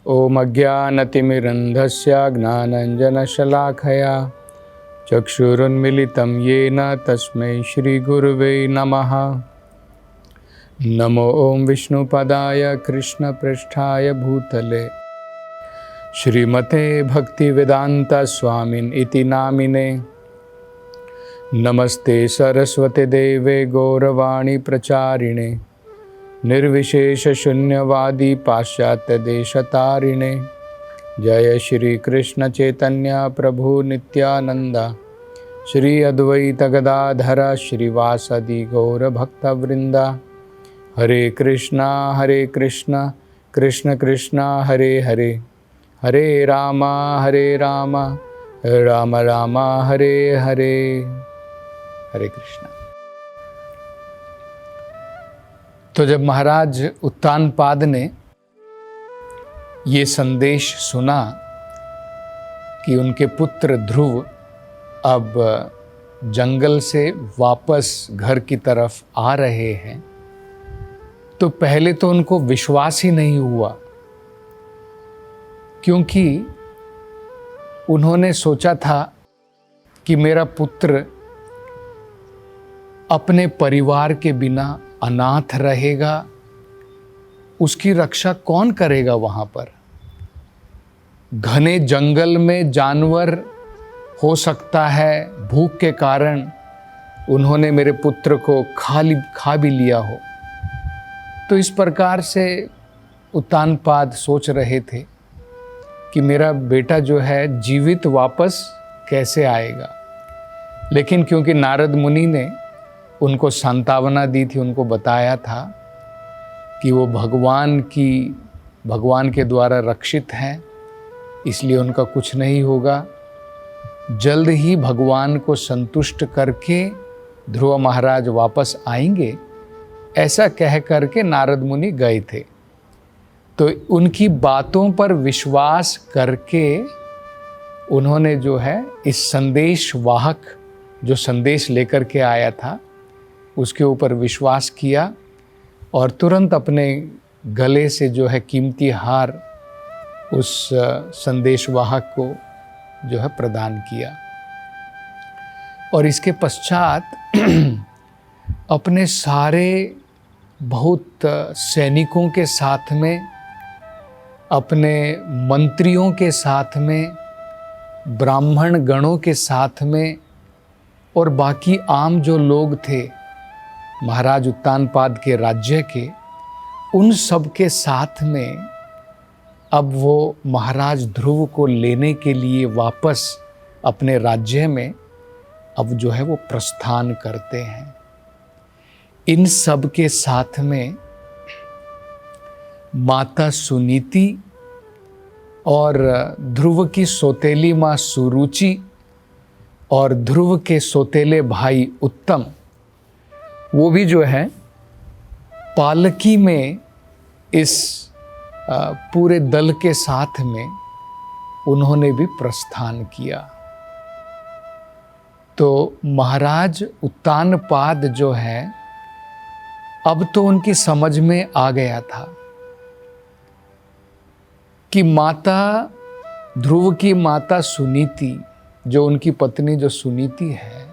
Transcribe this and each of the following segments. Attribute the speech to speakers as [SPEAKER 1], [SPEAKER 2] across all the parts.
[SPEAKER 1] ओम अज्ञानतिमिरन्धस्य ज्ञानाञ्जनशलाखया चक्षुरुन्मिलितं येन तस्मै श्रीगुरुवे नमः। नमो ओं विष्णुपदाय कृष्णपृष्ठाय भूतले श्रीमते भक्तिवेदान्तस्वामिन् इति नामिने। नमस्ते सरस्वती देवे गौरवाणी प्रचारिणे निर्विशेषशून्यवादी पाश्चात्यदेशतारिणे। जय श्री कृष्ण चैतन्य प्रभु नित्यानंद श्री अद्वैत गदाधर श्रीवासदि गौर भक्तवृंदा। हरे कृष्णा कृष्ण कृष्णा हरे हरे, हरे राम राम राम हरे हरे। हरे कृष्णा। तो जब महाराज उत्तानपाद ने ये संदेश सुना कि उनके पुत्र ध्रुव अब जंगल से वापस घर की तरफ आ रहे हैं, तो पहले तो उनको विश्वास ही नहीं हुआ, क्योंकि उन्होंने सोचा था कि मेरा पुत्र अपने परिवार के बिना अनाथ रहेगा, उसकी रक्षा कौन करेगा वहाँ पर। घने जंगल में जानवर हो सकता है भूख के कारण उन्होंने मेरे पुत्र को खा भी लिया हो। तो इस प्रकार से उत्तानपाद सोच रहे थे कि मेरा बेटा जो है जीवित वापस कैसे आएगा। लेकिन क्योंकि नारद मुनि ने उनको सांत्वना दी थी, उनको बताया था कि वो भगवान के द्वारा रक्षित हैं, इसलिए उनका कुछ नहीं होगा। जल्द ही भगवान को संतुष्ट करके ध्रुव महाराज वापस आएंगे, ऐसा कह करके नारद मुनि गए थे। तो उनकी बातों पर विश्वास करके उन्होंने जो है इस संदेश वाहक जो संदेश लेकर के आया था उसके ऊपर विश्वास किया और तुरंत अपने गले से जो है कीमती हार उस संदेशवाहक को जो है प्रदान किया। और इसके पश्चात अपने सारे बहुत सैनिकों के साथ में, अपने मंत्रियों के साथ में, ब्राह्मण गणों के साथ में और बाकी आम जो लोग थे महाराज उत्तानपाद के राज्य के, उन सब के साथ में अब वो महाराज ध्रुव को लेने के लिए वापस अपने राज्य में अब जो है वो प्रस्थान करते हैं। इन सब के साथ में माता सुनीति और ध्रुव की सौतेली माँ सुरुचि और ध्रुव के सौतेले भाई उत्तम, वो भी जो है पालकी में इस पूरे दल के साथ में उन्होंने भी प्रस्थान किया। तो महाराज उत्तानपाद जो है अब तो उनकी समझ में आ गया था कि माता ध्रुव की माता सुनीति, जो उनकी पत्नी जो सुनीति है,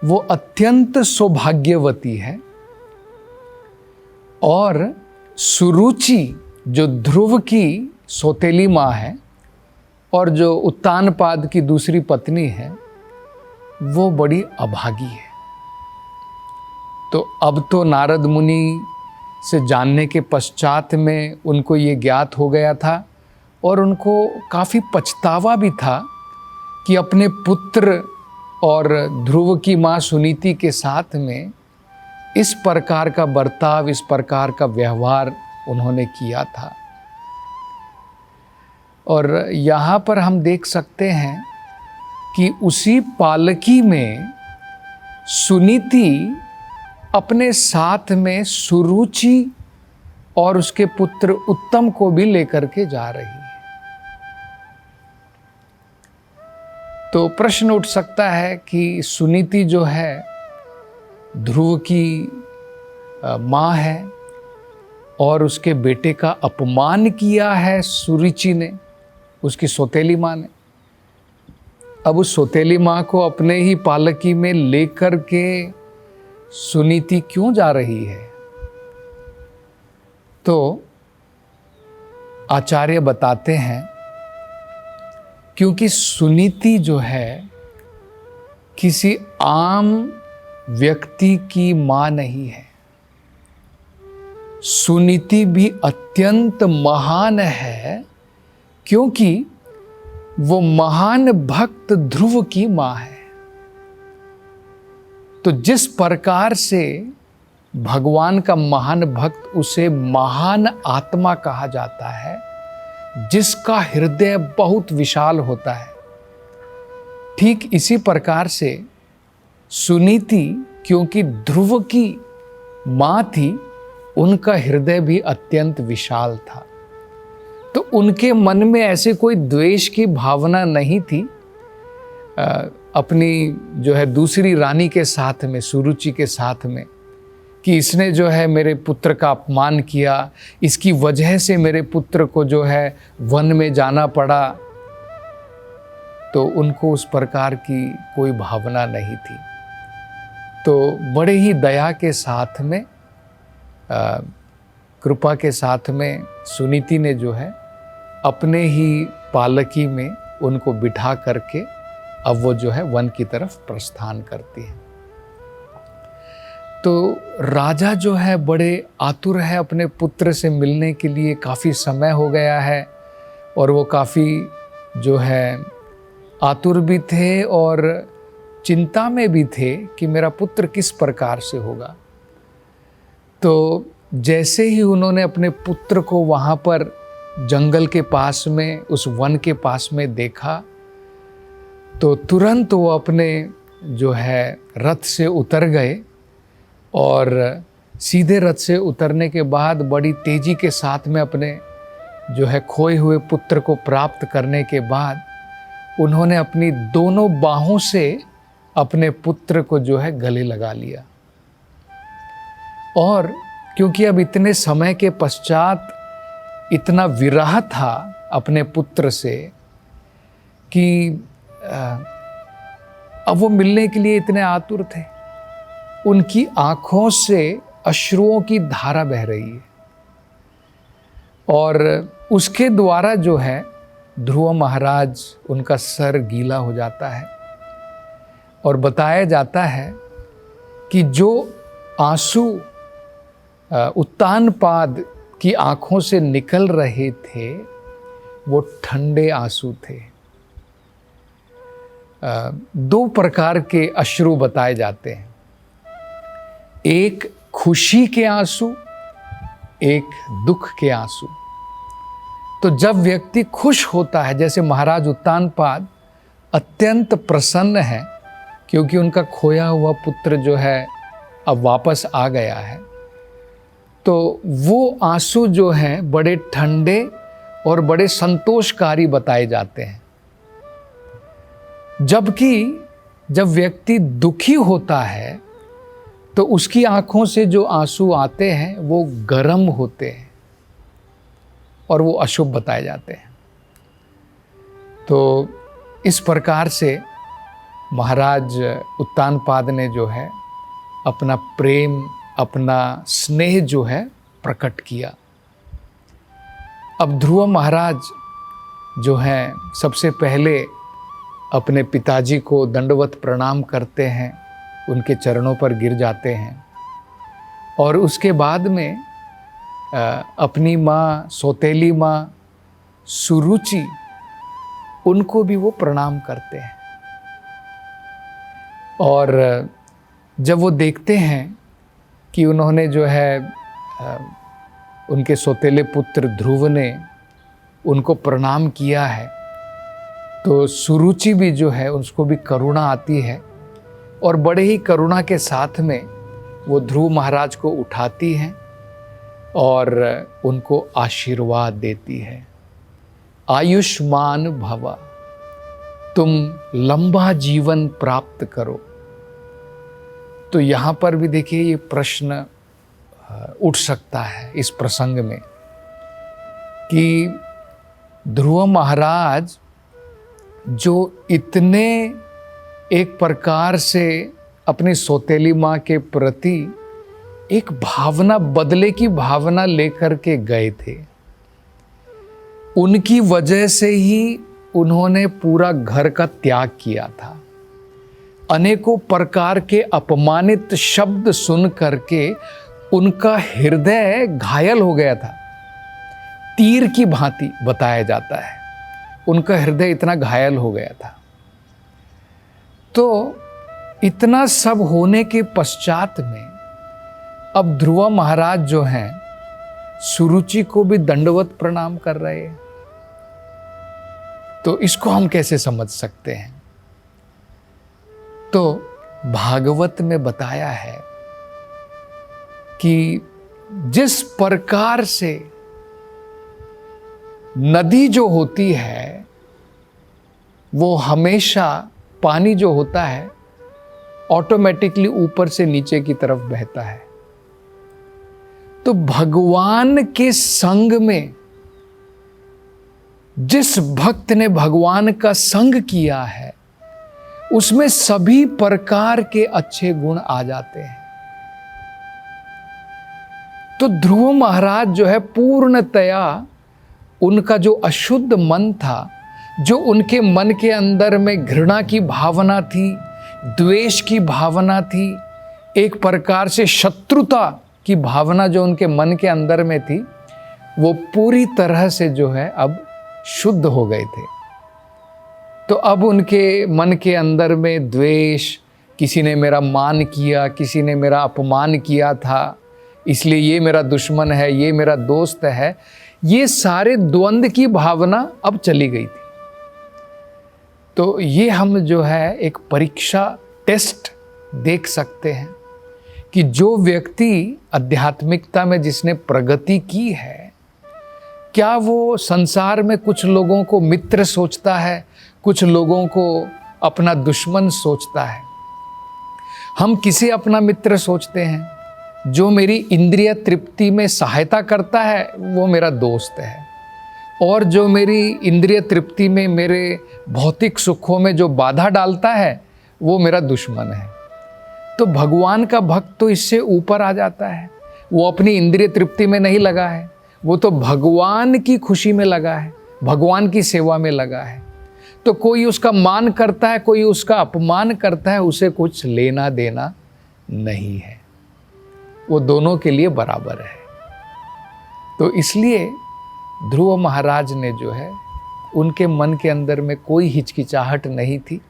[SPEAKER 1] वो अत्यंत सौभाग्यवती है और सुरुचि जो ध्रुव की सौतेली माँ है और जो उत्तानपाद की दूसरी पत्नी है वो बड़ी अभागी है। तो अब तो नारद मुनि से जानने के पश्चात में उनको ये ज्ञात हो गया था और उनको काफ़ी पछतावा भी था कि अपने पुत्र और ध्रुव की माँ सुनीति के साथ में इस प्रकार का बर्ताव, इस प्रकार का व्यवहार उन्होंने किया था। और यहाँ पर हम देख सकते हैं कि उसी पालकी में सुनीति अपने साथ में सुरुचि और उसके पुत्र उत्तम को भी लेकर के जा रही है। तो प्रश्न उठ सकता है कि सुनीति जो है ध्रुव की माँ है और उसके बेटे का अपमान किया है सुरुचि ने, उसकी सौतेली माँ ने। अब उस सौतेली माँ को अपने ही पालकी में लेकर के सुनीति क्यों जा रही है? तो आचार्य बताते हैं क्योंकि सुनीति जो है किसी आम व्यक्ति की मां नहीं है। सुनीति भी अत्यंत महान है क्योंकि वो महान भक्त ध्रुव की मां है। तो जिस प्रकार से भगवान का महान भक्त, उसे महान आत्मा कहा जाता है, जिसका हृदय बहुत विशाल होता है, ठीक इसी प्रकार से सुनीति क्योंकि ध्रुव की मां थी, उनका हृदय भी अत्यंत विशाल था। तो उनके मन में ऐसे कोई द्वेष की भावना नहीं थी अपनी जो है दूसरी रानी के साथ में, सुरुचि के साथ में, कि इसने जो है मेरे पुत्र का अपमान किया, इसकी वजह से मेरे पुत्र को जो है वन में जाना पड़ा। तो उनको उस प्रकार की कोई भावना नहीं थी। तो बड़े ही दया के साथ में, कृपा के साथ में सुनीति ने जो है अपने ही पालकी में उनको बिठा करके अब वो जो है वन की तरफ प्रस्थान करती है। तो राजा जो है बड़े आतुर है अपने पुत्र से मिलने के लिए, काफ़ी समय हो गया है और वो काफ़ी जो है आतुर भी थे और चिंता में भी थे कि मेरा पुत्र किस प्रकार से होगा। तो जैसे ही उन्होंने अपने पुत्र को वहाँ पर जंगल के पास में, उस वन के पास में देखा, तो तुरंत वो अपने जो है रथ से उतर गए और सीधे रथ से उतरने के बाद बड़ी तेजी के साथ में अपने जो है खोए हुए पुत्र को प्राप्त करने के बाद उन्होंने अपनी दोनों बाहों से अपने पुत्र को जो है गले लगा लिया। और क्योंकि अब इतने समय के पश्चात इतना विरह था अपने पुत्र से कि अब वो मिलने के लिए इतने आतुर थे, उनकी आंखों से अश्रुओं की धारा बह रही है। और उसके द्वारा जो है ध्रुव महाराज, उनका सर गीला हो जाता है और बताया जाता है कि जो आंसू उत्तानपाद की आंखों से निकल रहे थे वो ठंडे आंसू थे। दो प्रकार के अश्रु बताए जाते हैं, एक खुशी के आंसू, एक दुख के आंसू। तो जब व्यक्ति खुश होता है, जैसे महाराज उत्तानपाद अत्यंत प्रसन्न है क्योंकि उनका खोया हुआ पुत्र जो है अब वापस आ गया है, तो वो आंसू जो हैं बड़े ठंडे और बड़े संतोषकारी बताए जाते हैं। जबकि जब व्यक्ति दुखी होता है तो उसकी आंखों से जो आंसू आते हैं वो गर्म होते हैं और वो अशुभ बताए जाते हैं। तो इस प्रकार से महाराज उत्तानपाद ने जो है अपना प्रेम, अपना स्नेह जो है प्रकट किया। अब ध्रुव महाराज जो हैं सबसे पहले अपने पिताजी को दंडवत प्रणाम करते हैं, उनके चरणों पर गिर जाते हैं और उसके बाद में अपनी माँ, सौतेली माँ सुरुचि, उनको भी वो प्रणाम करते हैं। और जब वो देखते हैं कि उन्होंने जो है उनके सौतेले पुत्र ध्रुव ने उनको प्रणाम किया है, तो सुरुचि भी जो है उसको भी करुणा आती है और बड़े ही करुणा के साथ में वो ध्रुव महाराज को उठाती हैं और उनको आशीर्वाद देती है। आयुष्मान भव, तुम लंबा जीवन प्राप्त करो। तो यहाँ पर भी देखिए ये प्रश्न उठ सकता है इस प्रसंग में कि ध्रुव महाराज जो इतने एक प्रकार से अपनी सौतेली माँ के प्रति एक भावना, बदले की भावना लेकर के गए थे, उनकी वजह से ही उन्होंने पूरा घर का त्याग किया था। अनेकों प्रकार के अपमानित शब्द सुन करके उनका हृदय घायल हो गया था, तीर की भांति बताया जाता है, उनका हृदय इतना घायल हो गया था। तो इतना सब होने के पश्चात में अब ध्रुव महाराज जो हैं सुरुचि को भी दंडवत प्रणाम कर रहे हैं। तो इसको हम कैसे समझ सकते हैं? तो भागवत में बताया है कि जिस प्रकार से नदी जो होती है वो हमेशा, पानी जो होता है ऑटोमेटिकली ऊपर से नीचे की तरफ बहता है, तो भगवान के संग में जिस भक्त ने भगवान का संग किया है उसमें सभी प्रकार के अच्छे गुण आ जाते हैं। तो ध्रुव महाराज जो है पूर्णतया उनका जो अशुद्ध मन था, जो उनके मन के अंदर में घृणा की भावना थी, द्वेष की भावना थी, एक प्रकार से शत्रुता की भावना जो उनके मन के अंदर में थी, वो पूरी तरह से जो है अब शुद्ध हो गए थे। तो अब उनके मन के अंदर में द्वेष, किसी ने मेरा मान किया, किसी ने मेरा अपमान किया था, इसलिए ये मेरा दुश्मन है, ये मेरा दोस्त है, ये सारे द्वंद्व की भावना अब चली गई थी। तो ये हम जो है एक परीक्षा, टेस्ट देख सकते हैं कि जो व्यक्ति आध्यात्मिकता में जिसने प्रगति की है, क्या वो संसार में कुछ लोगों को मित्र सोचता है, कुछ लोगों को अपना दुश्मन सोचता है? हम किसे अपना मित्र सोचते हैं? जो मेरी इंद्रिय तृप्ति में सहायता करता है वो मेरा दोस्त है, और जो मेरी इंद्रिय तृप्ति में, मेरे भौतिक सुखों में जो बाधा डालता है वो मेरा दुश्मन है। तो भगवान का भक्त तो इससे ऊपर आ जाता है, वो अपनी इंद्रिय तृप्ति में नहीं लगा है, वो तो भगवान की खुशी में लगा है, भगवान की सेवा में लगा है। तो कोई उसका मान करता है, कोई उसका अपमान करता है, उसे कुछ लेना देना नहीं है, वो दोनों के लिए बराबर है। तो इसलिए ध्रुव महाराज ने जो है, उनके मन के अंदर में कोई हिचकिचाहट नहीं थी,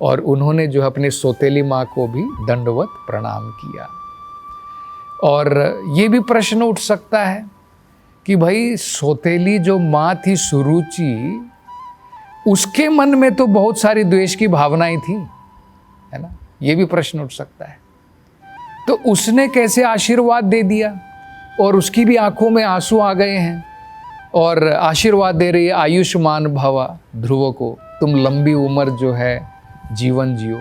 [SPEAKER 1] और उन्होंने जो है अपनी सौतेली माँ को भी दंडवत प्रणाम किया। और ये भी प्रश्न उठ सकता है कि भाई सौतेली जो माँ थी सुरुचि, उसके मन में तो बहुत सारी द्वेष की भावनाएं थी, है ना? ये भी प्रश्न उठ सकता है। तो उसने कैसे आशीर्वाद दे दिया, और उसकी भी आंखों में आंसू आ गए हैं, और आशीर्वाद दे रही है आयुष्मान भवा ध्रुव को, तुम लंबी उम्र जो है जीवन जियो।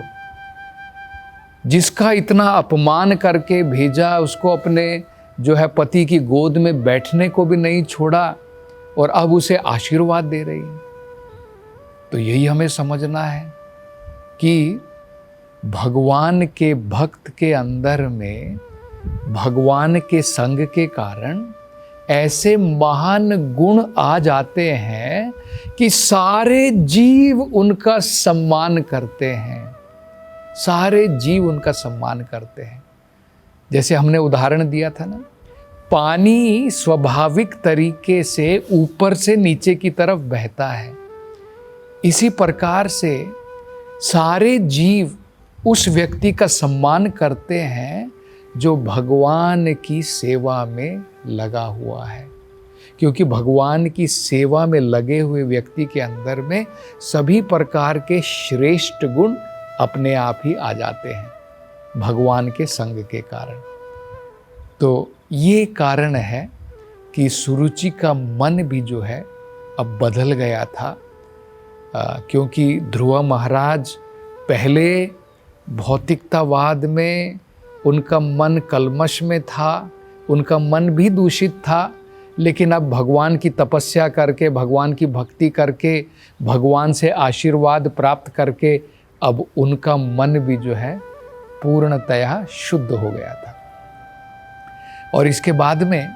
[SPEAKER 1] जिसका इतना अपमान करके भेजा, उसको अपने जो है पति की गोद में बैठने को भी नहीं छोड़ा, और अब उसे आशीर्वाद दे रही है। तो यही हमें समझना है कि भगवान के भक्त के अंदर में भगवान के संग के कारण ऐसे महान गुण आ जाते हैं कि सारे जीव उनका सम्मान करते हैं, सारे जीव उनका सम्मान करते हैं। जैसे हमने उदाहरण दिया था ना, पानी स्वाभाविक तरीके से ऊपर से नीचे की तरफ बहता है, इसी प्रकार से सारे जीव उस व्यक्ति का सम्मान करते हैं जो भगवान की सेवा में लगा हुआ है, क्योंकि भगवान की सेवा में लगे हुए व्यक्ति के अंदर में सभी प्रकार के श्रेष्ठ गुण अपने आप ही आ जाते हैं भगवान के संग के कारण। तो ये कारण है कि सुरुचि का मन भी जो है अब बदल गया था, क्योंकि ध्रुव महाराज पहले भौतिकतावाद में उनका मन कलमश में था, उनका मन भी दूषित था, लेकिन अब भगवान की तपस्या करके, भगवान की भक्ति करके, भगवान से आशीर्वाद प्राप्त करके अब उनका मन भी जो है पूर्णतया शुद्ध हो गया था। और इसके बाद में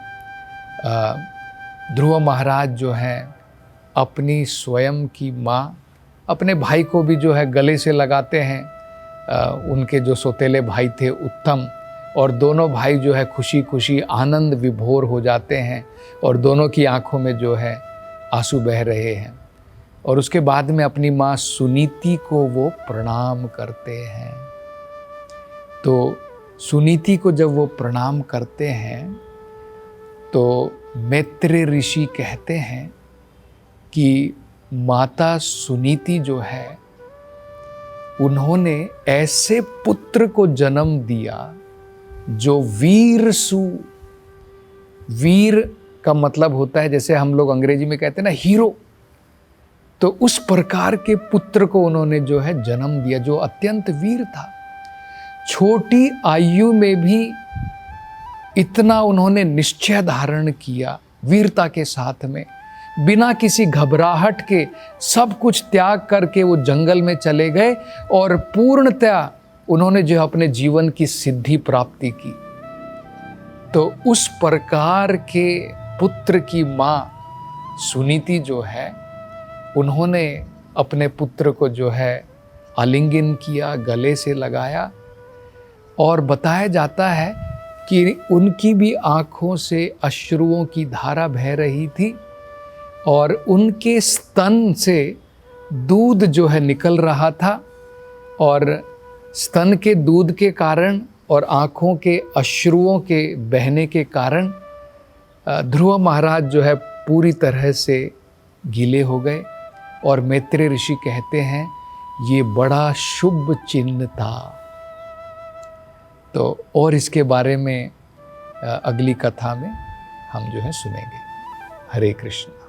[SPEAKER 1] ध्रुव महाराज जो हैं अपनी स्वयं की माँ, अपने भाई को भी जो है गले से लगाते हैं। उनके जो सौतेले भाई थे उत्तम, और दोनों भाई जो है खुशी खुशी आनंद विभोर हो जाते हैं और दोनों की आंखों में जो है आंसू बह रहे हैं। और उसके बाद में अपनी माँ सुनीति को वो प्रणाम करते हैं। तो सुनीति को जब वो प्रणाम करते हैं तो मैत्रेय ऋषि कहते हैं कि माता सुनीति जो है उन्होंने ऐसे पुत्र को जन्म दिया जो वीर का मतलब होता है, जैसे हम लोग अंग्रेजी में कहते हैं ना हीरो, तो उस प्रकार के पुत्र को उन्होंने जो है जन्म दिया जो अत्यंत वीर था। छोटी आयु में भी इतना उन्होंने निश्चय धारण किया, वीरता के साथ में, बिना किसी घबराहट के सब कुछ त्याग करके वो जंगल में चले गए और पूर्णतया उन्होंने जो अपने जीवन की सिद्धि प्राप्ति की। तो उस प्रकार के पुत्र की माँ सुनीति जो है उन्होंने अपने पुत्र को जो है आलिंगन किया, गले से लगाया, और बताया जाता है कि उनकी भी आँखों से अश्रुओं की धारा बह रही थी और उनके स्तन से दूध जो है निकल रहा था, और स्तन के दूध के कारण और आँखों के अश्रुओं के बहने के कारण ध्रुव महाराज जो है पूरी तरह से गीले हो गए। और मैत्रेय ऋषि कहते हैं ये बड़ा शुभ चिन्ह था। तो और इसके बारे में अगली कथा में हम जो है सुनेंगे। हरे कृष्ण।